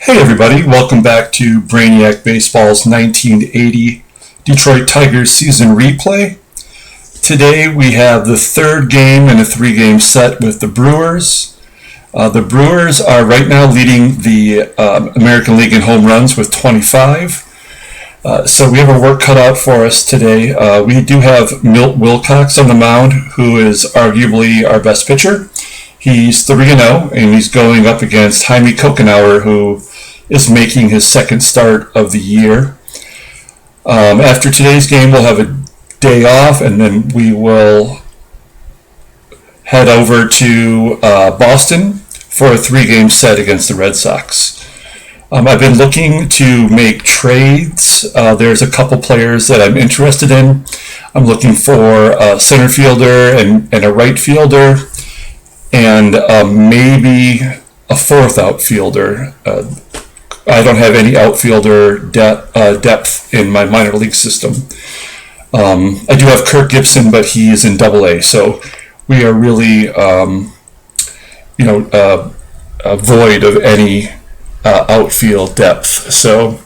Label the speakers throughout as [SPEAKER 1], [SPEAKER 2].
[SPEAKER 1] Hey everybody, welcome back to Brainiac Baseball's 1980 Detroit Tigers season replay. Today we have the third game in a three-game set with the Brewers. The Brewers are right now leading the American League in home runs with 25. So we have our work cut out for us today. We do have Milt Wilcox on the mound, who is arguably our best pitcher. He's 3-0, and he's going up against Jaime Cocanower, who is making his second start of the year. After today's game, we'll have a day off, and then we will head over to Boston for a three-game set against the Red Sox. I've been looking to make trades. There's a couple players that I'm interested in. I'm looking for a center fielder and a right fielder, and maybe a fourth outfielder. I don't have any outfielder depth in my minor league system. I do have Kirk Gibson, but he is in Double-A, so we are really, void of any outfield depth. So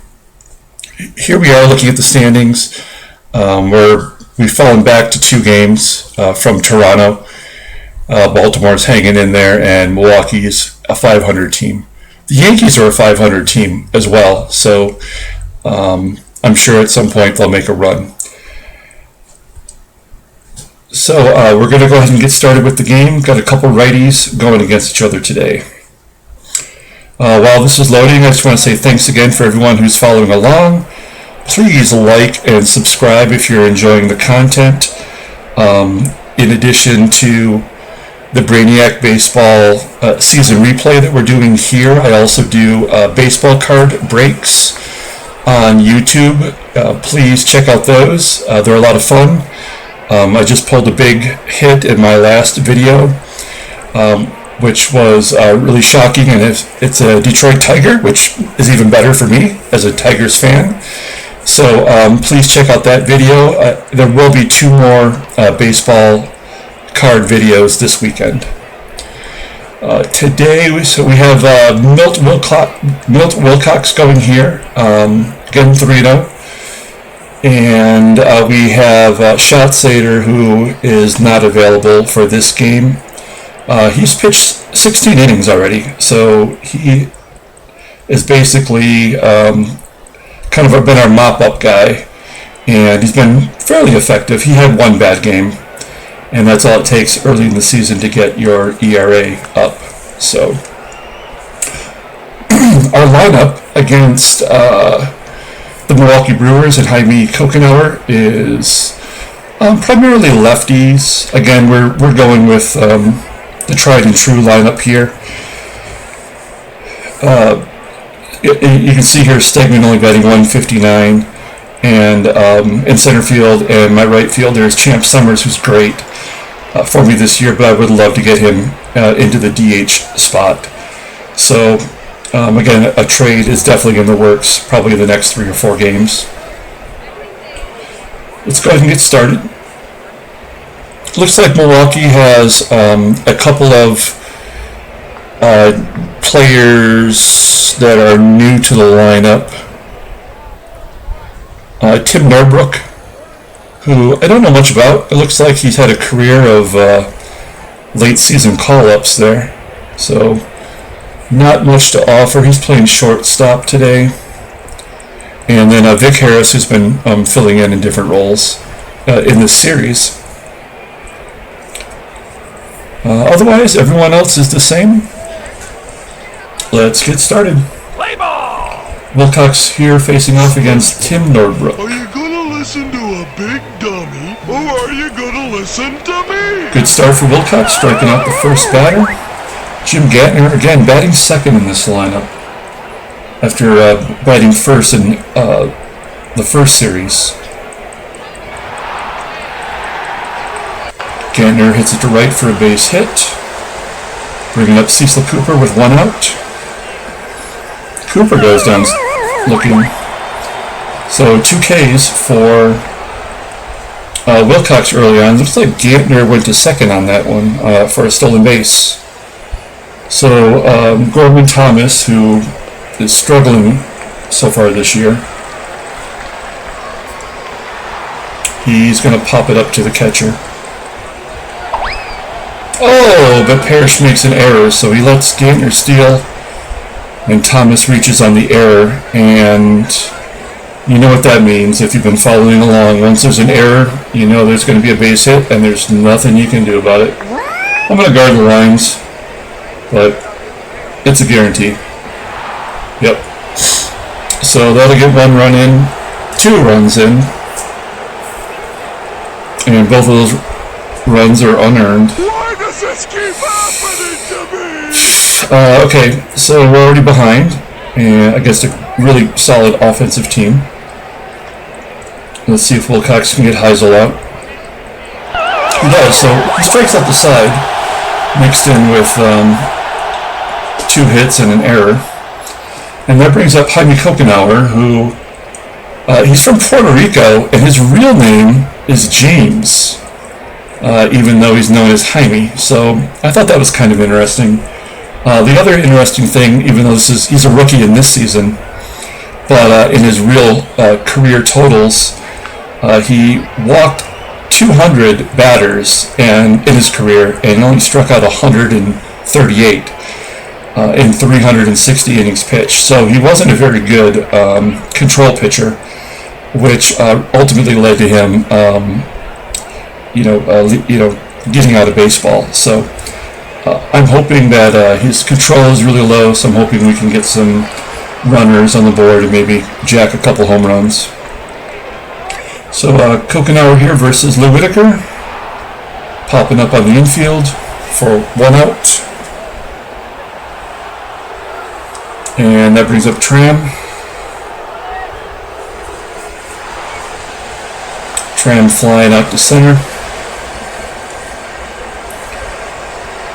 [SPEAKER 1] here we are looking at the standings. We've fallen back to 2 games from Toronto. Baltimore's hanging in there, and Milwaukee's a 500 team. The Yankees are a 500 team as well, so I'm sure at some point they'll make a run. So we're going to go ahead and get started with the game. Got a couple righties going against each other today. While this is loading, I just want to say thanks again for everyone who's following along. Please like and subscribe if you're enjoying the content. In addition to the Brainiac Baseball season replay that we're doing here, I also do baseball card breaks on YouTube. Please check out those. They're a lot of fun. I just pulled a big hit in my last video, which was really shocking, and it's a Detroit Tiger, which is even better for me as a Tigers fan. So please check out that video. There will be 2 more baseball card videos this weekend. Today, we have Milt Wilcox going here, again 3-0. And we have Schatzeder, who is not available for this game. He's pitched 16 innings already, so he is basically kind of been our mop-up guy, and he's been fairly effective. He had 1 bad game, and that's all it takes early in the season to get your ERA up. So our lineup against the Milwaukee Brewers and Jaime Cocanower is primarily lefties. Again, we're going with the tried and true lineup here. You can see here Stegman only batting 159, and in center field, and my right fielder is Champ Summers, who's great for me this year, but I would love to get him into the DH spot. So again, a trade is definitely in the works, probably in the next 3 or 4 games. Let's go ahead and get started. Looks like Milwaukee has a couple of players that are new to the lineup. Tim Norbrook, who I don't know much about. It looks like he's had a career of late season call-ups there, so not much to offer. He's playing shortstop today. And then Vic Harris, who's been filling in different roles in this series. Otherwise, everyone else is the same. Let's get started.
[SPEAKER 2] Play ball!
[SPEAKER 1] Wilcox here facing off against Tim Norbrook.
[SPEAKER 3] Are you gonna listen to a big dummy, or are you gonna listen to me?
[SPEAKER 1] Good start for Wilcox, striking out the first batter. Jim Gantner, again, batting second in this lineup after batting first in the first series. Gantner hits it to right for a base hit, bringing up Cecil Cooper with 1 out. Cooper goes down looking. So 2 Ks for Wilcox early on. Looks like Gantner went to second on that one for a stolen base. So Gorman Thomas, who is struggling so far this year. He's going to pop it up to the catcher. Oh, but Parrish makes an error, so he lets Gantner steal, and Thomas reaches on the error, and you know what that means if you've been following along. Once there's an error, you know there's going to be a base hit, and there's nothing you can do about it. I'm going to guard the lines, but it's a guarantee. Yep. So that'll get 1 run in, 2 runs in, and both of those runs are unearned.
[SPEAKER 3] Why does this keep happening to me?
[SPEAKER 1] Okay, so we're already behind, and against a really solid offensive team. Let's see if Wilcox can get Heisel out. He does, so he strikes out the side, mixed in with 2 hits and an error. And that brings up Jaime Cocanower, who, he's from Puerto Rico, and his real name is James, even though he's known as Jaime. So I thought that was kind of interesting. The other interesting thing, even though he's a rookie in this season, but in his real career totals, he walked 200 batters in his career and only struck out 138 in 360 innings pitched. So he wasn't a very good control pitcher, which ultimately led to him, getting out of baseball. So I'm hoping that his control is really low. So I'm hoping we can get some runners on the board and maybe jack a couple home runs. So Cocanower here versus Lou Whitaker, popping up on the infield for 1 out. And that brings up Tramm. Tramm flying out to center.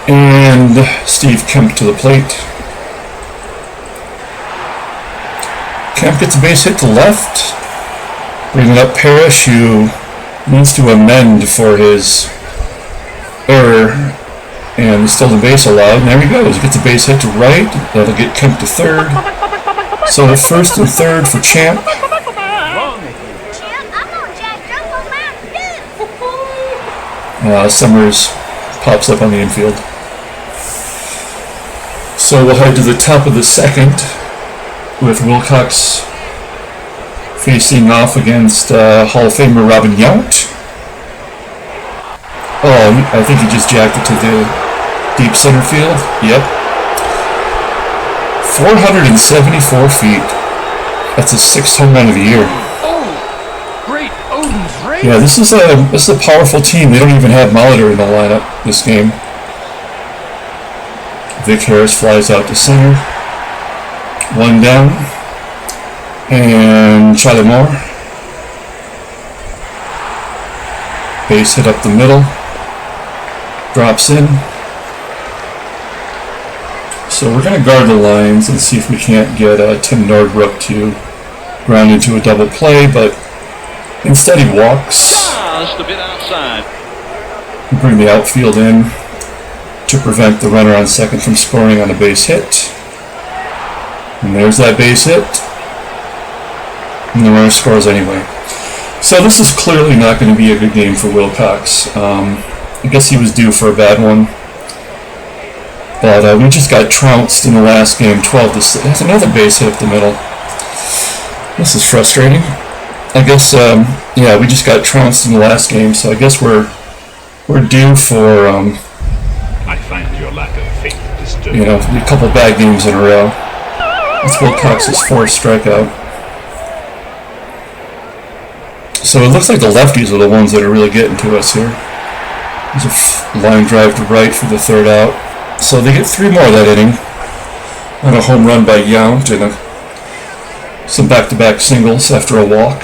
[SPEAKER 1] And Steve Kemp to the plate. Kemp gets a base hit to left. Bringing up Parrish, who needs to amend for his error, and still the base allowed. And there he goes. Gets a base hit to right. That'll get Kemp to third. So the first and third for Champ. Summers pops up on the infield. So we'll head to the top of the second with Wilcox facing off against Hall of Famer Robin Yount. Oh, I think he just jacked it to the deep center field. Yep. 474 feet. That's his 6th home run of the year.
[SPEAKER 2] Oh, great Odin's race.
[SPEAKER 1] Yeah, this is a powerful team. They don't even have Molitor in the lineup this game. Vic Harris flies out to center. 1 down. And Charlie Moore. Base hit up the middle. Drops in. So we're going to guard the lines and see if we can't get Tim Nordbrook to ground into a double play, but instead he walks.
[SPEAKER 2] Just a bit outside.
[SPEAKER 1] Bring the outfield in to prevent the runner on second from scoring on a base hit. And there's that base hit. And the runner scores anyway. So this is clearly not going to be a good game for Wilcox. I guess he was due for a bad one. But we just got trounced in the last game, 12-6. There's another base hit up the middle. This is frustrating. I guess, we just got trounced in the last game, so I guess we're due for,
[SPEAKER 4] I find your lack of faith disturbing.
[SPEAKER 1] a couple bad games in a row. It's Wilcox's 4th strikeout. So it looks like the lefties are the ones that are really getting to us here. There's a line drive to right for the 3rd out. So they get 3 more of that inning. And a home run by Yount and some back-to-back singles after a walk.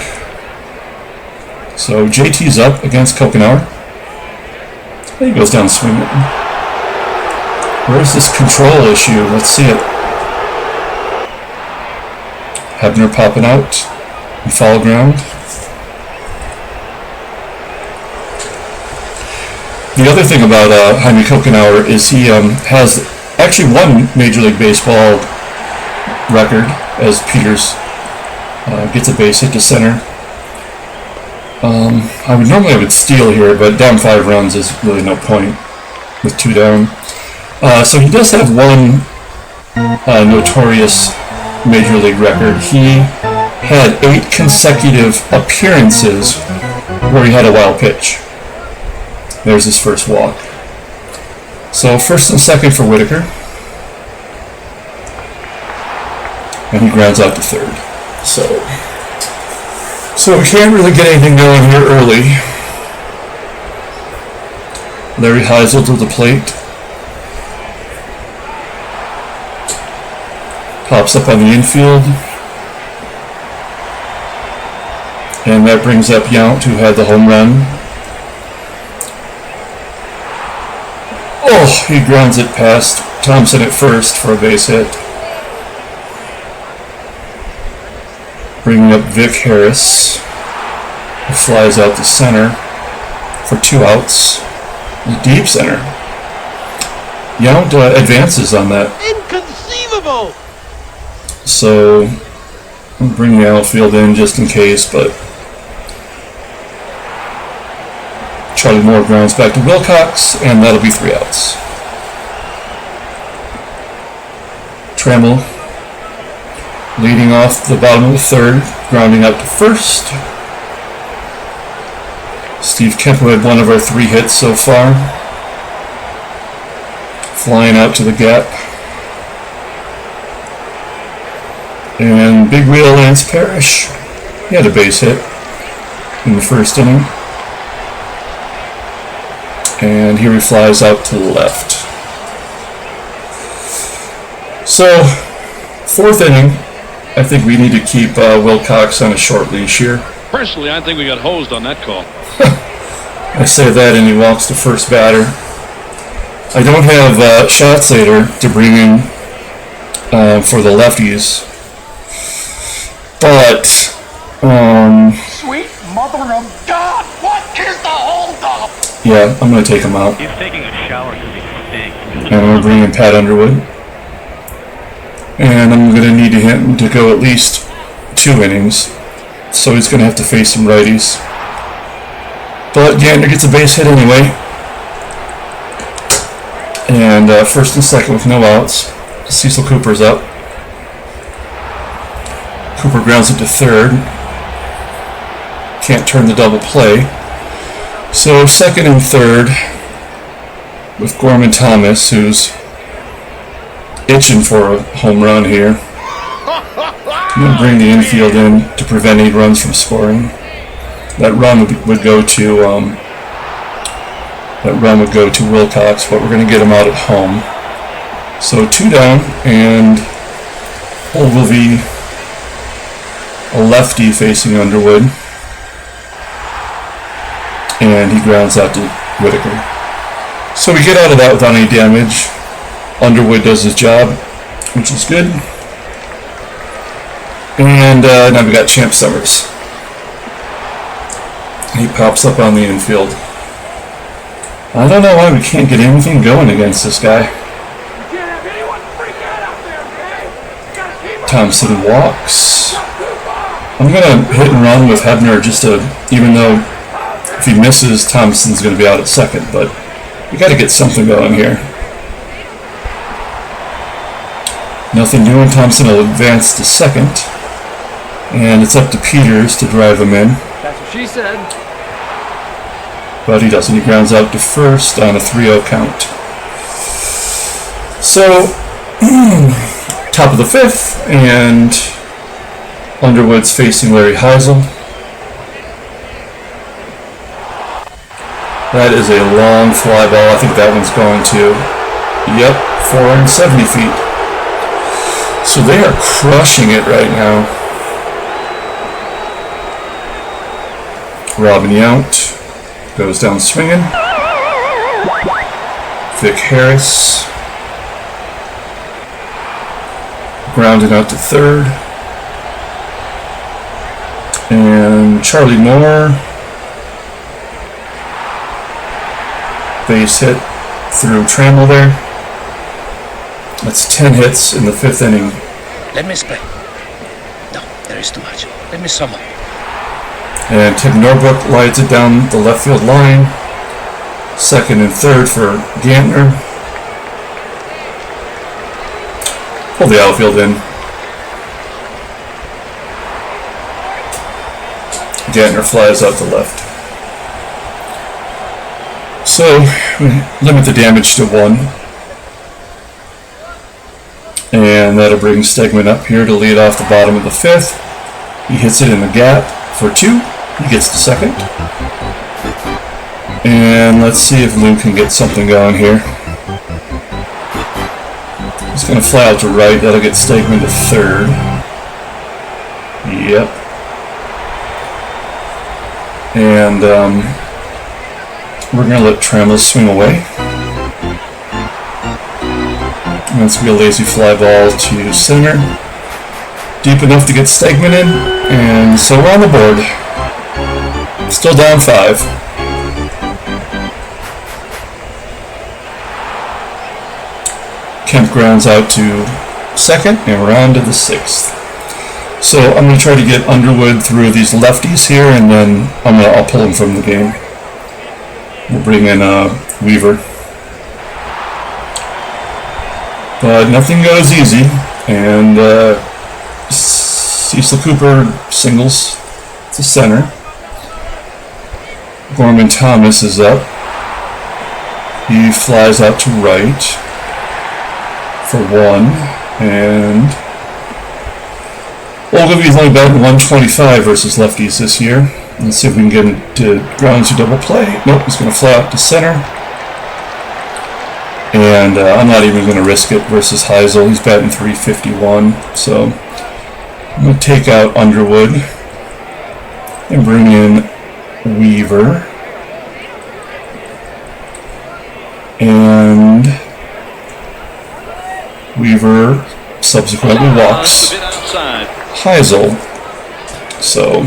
[SPEAKER 1] So JT's up against Cocanower. He goes down swinging. Where's this control issue? Let's see it. Hebner popping out in foul ground. The other thing about Jaime Cocanower is he has actually won Major League Baseball record as Peters gets a base hit to center. I would steal here, but down 5 runs is really no point with 2 down. So he does have one notorious Major League record. He had 8 consecutive appearances where he had a wild pitch. There's his first walk. So first and second for Whitaker. And he grounds out to third. So we can't really get anything going here early. Larry Heisel to the plate. Pops up on the infield. And that brings up Yount, who had the home run. Oh, he grounds it past Thompson at first for a base hit. Bringing up Vic Harris, who flies out to center for 2 outs. Deep center. Yount advances on that.
[SPEAKER 3] Inconceivable!
[SPEAKER 1] So we'll bring the outfield in just in case, but Charlie Moore grounds back to Wilcox, and that'll be 3 outs. Trammell leading off the bottom of the third, grounding out to first. Steve Kempo had one of our 3 hits so far. Flying out to the gap. And big wheel Lance Parrish. He had a base hit in the first inning. And here he flies out to the left. So, 4th inning. I think we need to keep Wilcox on a short leash here.
[SPEAKER 2] Personally, I think we got hosed on that call.
[SPEAKER 1] I say that, and he walks the first batter. I don't have Schatzlater to bring in for the lefties, but
[SPEAKER 3] Sweet mother of God! What is the holdup?
[SPEAKER 1] yeah, I'm going to take him out.
[SPEAKER 5] If taking a shower could be stink.
[SPEAKER 1] And I'm going to bring in Pat Underwood. And I'm going to need him to go at least 2 innings. So he's going to have to face some righties. But Gander gets a base hit anyway. And first and second with no outs. Cecil Cooper's up. Cooper grounds it to third. Can't turn the double play. So second and third with Gorman Thomas, who's itching for a home run here. I'm going to bring the infield in to prevent any runs from scoring. That run would go to Wilcox, but we're going to get him out at home. So 2 down, and Ogilvy, a lefty facing Underwood, and he grounds out to Whitaker. So we get out of that without any damage. Underwood does his job, which is good. And now we got Champ Summers. He pops up on the infield. I don't know why we can't get anything going against this guy. Thompson walks. I'm going to hit and run with Hebner just to, even though if he misses, Thompson's going to be out at second, but we got to get something going here. Nothing doing. Thompson will advance to second. And it's up to Peters to drive him in.
[SPEAKER 5] That's what she said.
[SPEAKER 1] But he doesn't. He grounds out to first on a 3-0 count. So, top of the 5th, and Underwood's facing Larry Heisel. That is a long fly ball. I think that one's going to, 470 feet. So they are crushing it right now. Robin Yount goes down swinging. Vic Harris grounded out to third. And Charlie Moore, base hit through Trammell there. That's 10 hits in the 5th inning
[SPEAKER 6] Let me explain. No, there is too much. Let me sum up.
[SPEAKER 1] And Tim Norbrook lights it down the left field line. Second and third for Gantner. Pull the outfield in. Gantner flies out to left. So, we limit the damage to 1. And that'll bring Stegman up here to lead off the bottom of the 5th. He hits it in the gap for 2. He gets to second. And let's see if Lou can get something going here. He's going to fly out to right. That'll get Stegman to third. Yep. And we're going to let Trammell swing away. And it's going to be a lazy fly ball to center. Deep enough to get Stegman in. And so we're on the board. Still down 5. Kemp grounds out to second, and we're on to the 6th. So I'm going to try to get Underwood through these lefties here, and then I'll pull him from the game. We'll bring in Weaver. But nothing goes easy, and Cecil Cooper singles to center. Gorman Thomas is up. He flies out to right for 1, and Ogilvy's only batting 125 versus lefties this year. Let's see if we can get him to grounds to double play. Nope, he's going to fly out to center. And I'm not even going to risk it versus Heisel. He's batting 351. So I'm going to take out Underwood and bring in Weaver. And Weaver subsequently walks Heisel. So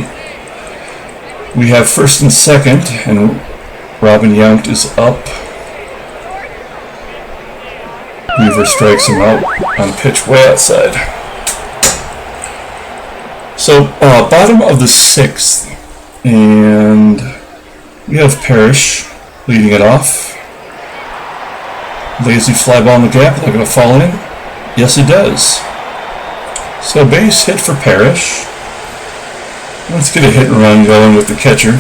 [SPEAKER 1] we have first and second, and Robin Yount is up. Weaver strikes him out on pitch way outside. So bottom of the 6th, and we have Parrish leading it off. Lazy fly ball in the gap, not going to fall in. Yes, it does. So base hit for Parrish. Let's get a hit and run going with the catcher.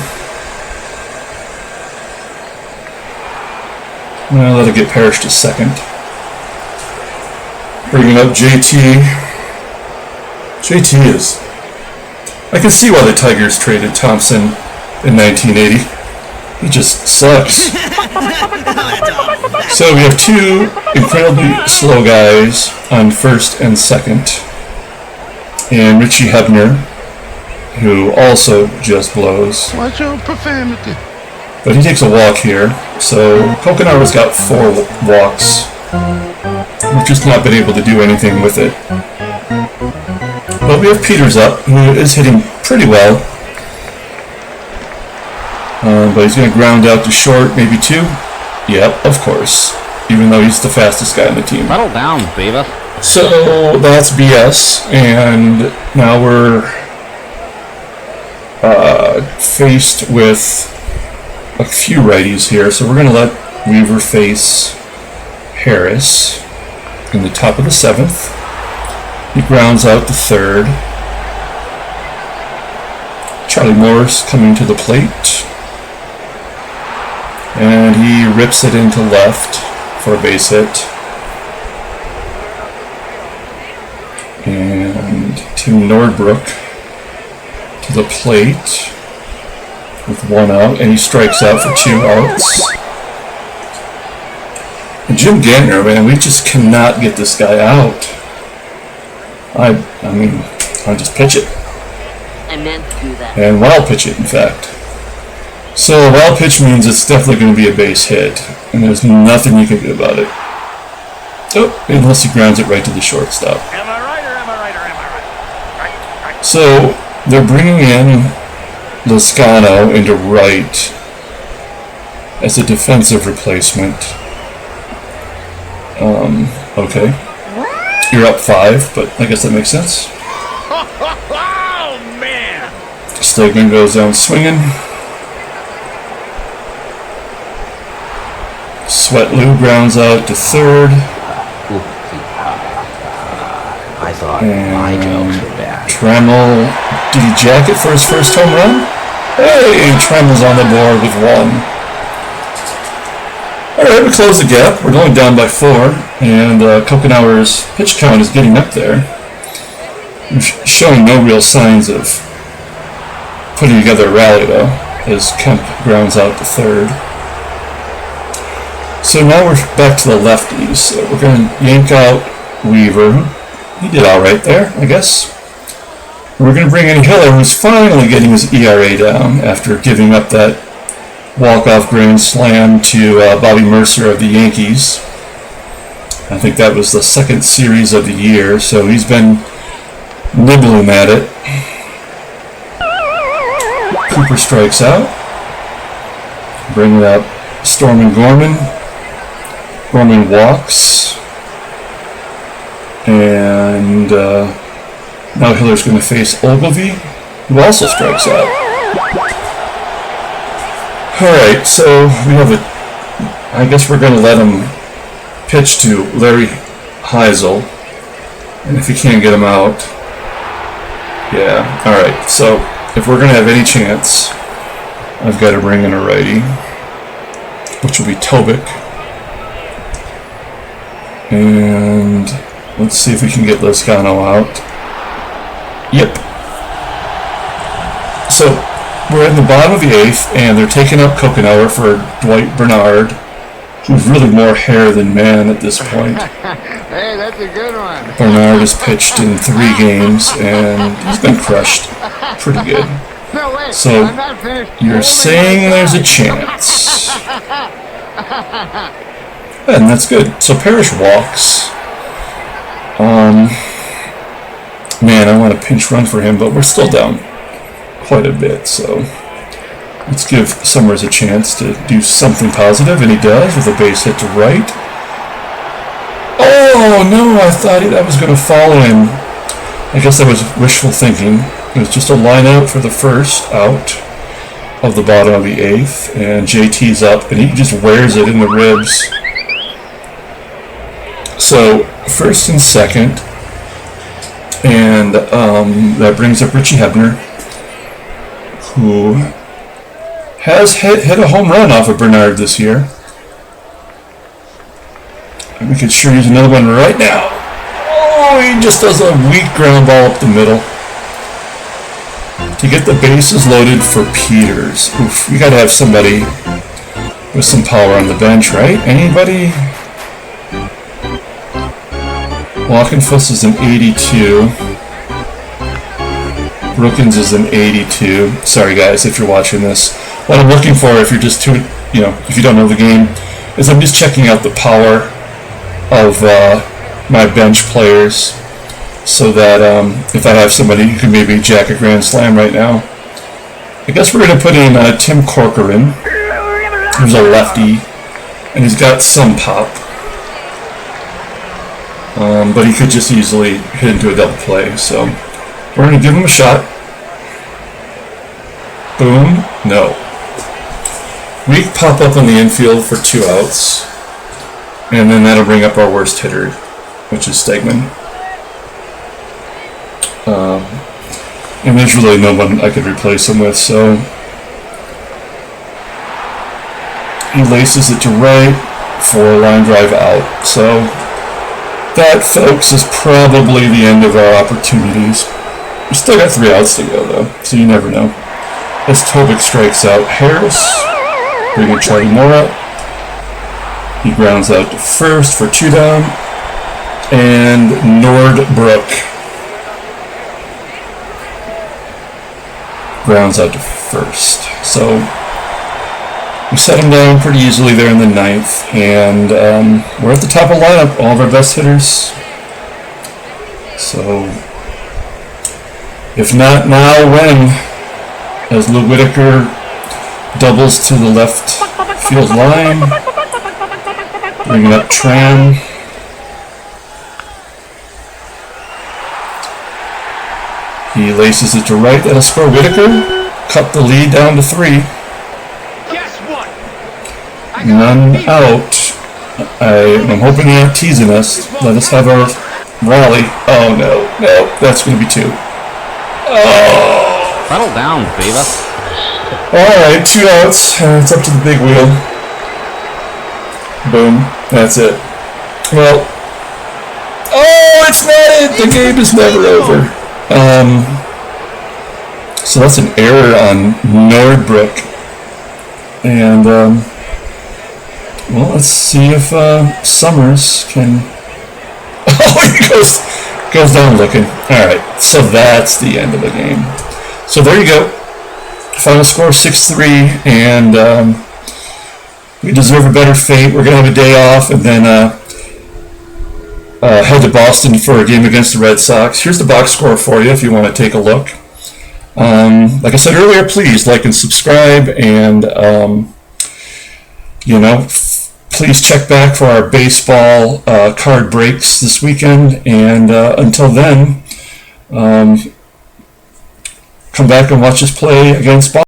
[SPEAKER 1] Well, that'll get Parrish to second. Bringing up JT. JT is... I can see why the Tigers traded Thompson in 1980. He just sucks. So we have 2 incredibly slow guys on first and second. And Richie Hebner, who also just blows.
[SPEAKER 3] Watch your profanity.
[SPEAKER 1] But he takes a walk here. So Cocanower's got 4 walks. We've just not been able to do anything with it. But we have Peters up, who is hitting pretty well. But he's going to ground out to short, maybe 2. Yep, of course. Even though he's the fastest guy on the team.
[SPEAKER 5] Settle down, Beavis.
[SPEAKER 1] So that's BS, and now we're faced with a few righties here. So we're going to let Weaver face Harris in the top of the 7th. He grounds out the 3rd. Charlie Morris coming to the plate. And he rips it into left for a base hit. And Tim Nordbrook to the plate with 1 out, and he strikes out for 2 outs. And Jim Gantner, man, we just cannot get this guy out. I mean, I'll just pitch it.
[SPEAKER 7] I meant to do that.
[SPEAKER 1] And wild pitch it, in fact. So a wild pitch means it's definitely going to be a base hit, and there's nothing you can do about it. Oh, unless he grounds it right to the shortstop.
[SPEAKER 3] Am I right or am I right or am I right? Right.
[SPEAKER 1] So they're bringing in Loscano into right as a defensive replacement. Okay. you're up 5, but I guess that makes sense.
[SPEAKER 3] Oh, man!
[SPEAKER 1] Stegman goes down swinging. Sweat Lou grounds out to third.
[SPEAKER 6] I thought my jokes were bad.
[SPEAKER 1] Trammell, did he jack it for his first home run? Hey, Trammell's on the board with 1. Alright, we close the gap. We're going down by 4, and Cocanower's pitch count is getting up there. We're showing no real signs of putting together a rally, though, as Kemp grounds out to third. So now we're back to the lefties. So we're going to yank out Weaver. He did alright there, I guess. We're going to bring in Hiller, who's finally getting his ERA down after giving up that walk-off grand slam to Bobby Mercer of the Yankees. I think that was the second series of the year, so he's been nibbling at it. Cooper strikes out. Bringing up Stormin Gorman. Gorman walks. And now Hiller's going to face Ogilvy, who also strikes out. Alright, so we have I guess we're going to let him pitch to Larry Heisel. And if he can't get him out, yeah, alright, so if we're going to have any chance, I've got to bring in a righty, which will be Tobik. And let's see if we can get Lozcano out. Yep. So we're in the bottom of the 8th, and they're taking up Cocanower for Dwight Bernard, who's really more hair than man at this point.
[SPEAKER 3] Hey, that's a good one.
[SPEAKER 1] Bernard has pitched in 3 games, and he's been crushed pretty good.
[SPEAKER 3] No, wait,
[SPEAKER 1] So
[SPEAKER 3] I'm not finished.
[SPEAKER 1] you're saying there's a chance. And that's good. So Parrish walks. Man, I want a pinch run for him, but we're still down quite a bit, so let's give Summers a chance to do something positive, and he does with a base hit to right. Oh no, I thought that was going to fall in. I guess that was wishful thinking. It was just a line out for the first out of the bottom of the 8th, and JT's up, and he just wears it in the ribs. So first and second, and that brings up Richie Hebner, who has hit a home run off of Bernard this year. And we could sure use another one right now. Oh, he just does a weak ground ball up the middle. To get the bases loaded for Peters. Oof, we gotta have somebody with some power on the bench, right? Anybody? Walkenfuss is an 82. Brookins is an 82. Sorry guys if you're watching this. What I'm looking for, if you're just too, if you don't know the game, is I'm just checking out the power of my bench players, so that if I have somebody who can maybe jack a grand slam right now. I guess we're going to put in Tim Corcoran, who's a lefty, and he's got some pop. But he could just easily hit into a double play, so we're going to give him a shot. Boom. No. We pop up on the infield for 2 outs, and then that'll bring up our worst hitter, which is Stegman. And there's really no one I could replace him with, so he laces it to right for a line drive out. So that, folks, is probably the end of our opportunities. We still got 3 outs to go, though, so you never know. As Tobik strikes out Harris, bringing Charlie Moore up. He grounds out to first for 2 down, and Nordbrook grounds out to first. So we set him down pretty easily there in the 9th, and we're at the top of the lineup, all of our best hitters. So if not now, when? As Lou Whitaker doubles to the left field line, bringing up Tram. He laces it to right. That'll score. Whitaker cut the lead down to 3.
[SPEAKER 3] Guess what?
[SPEAKER 1] None out. I'm hoping they're not teasing us. Let us have our rally. Oh no, that's going to be 2. Oh!
[SPEAKER 5] Settle down, Beaver.
[SPEAKER 1] Alright, 2 outs. It's up to the big wheel. Boom. That's it. Well. Oh, it's not it! The game is never over. So that's an error on Nordbrook. And, well, let's see if Summers can... Oh, he goes down looking. Alright, so that's the end of the game. So there you go. Final score 6-3, and we deserve a better fate. We're going to have a day off, and then head to Boston for a game against the Red Sox. Here's the box score for you if you want to take a look. Like I said earlier, please like and subscribe, and please check back for our baseball card breaks this weekend. And until then, come back and watch us play against Boston.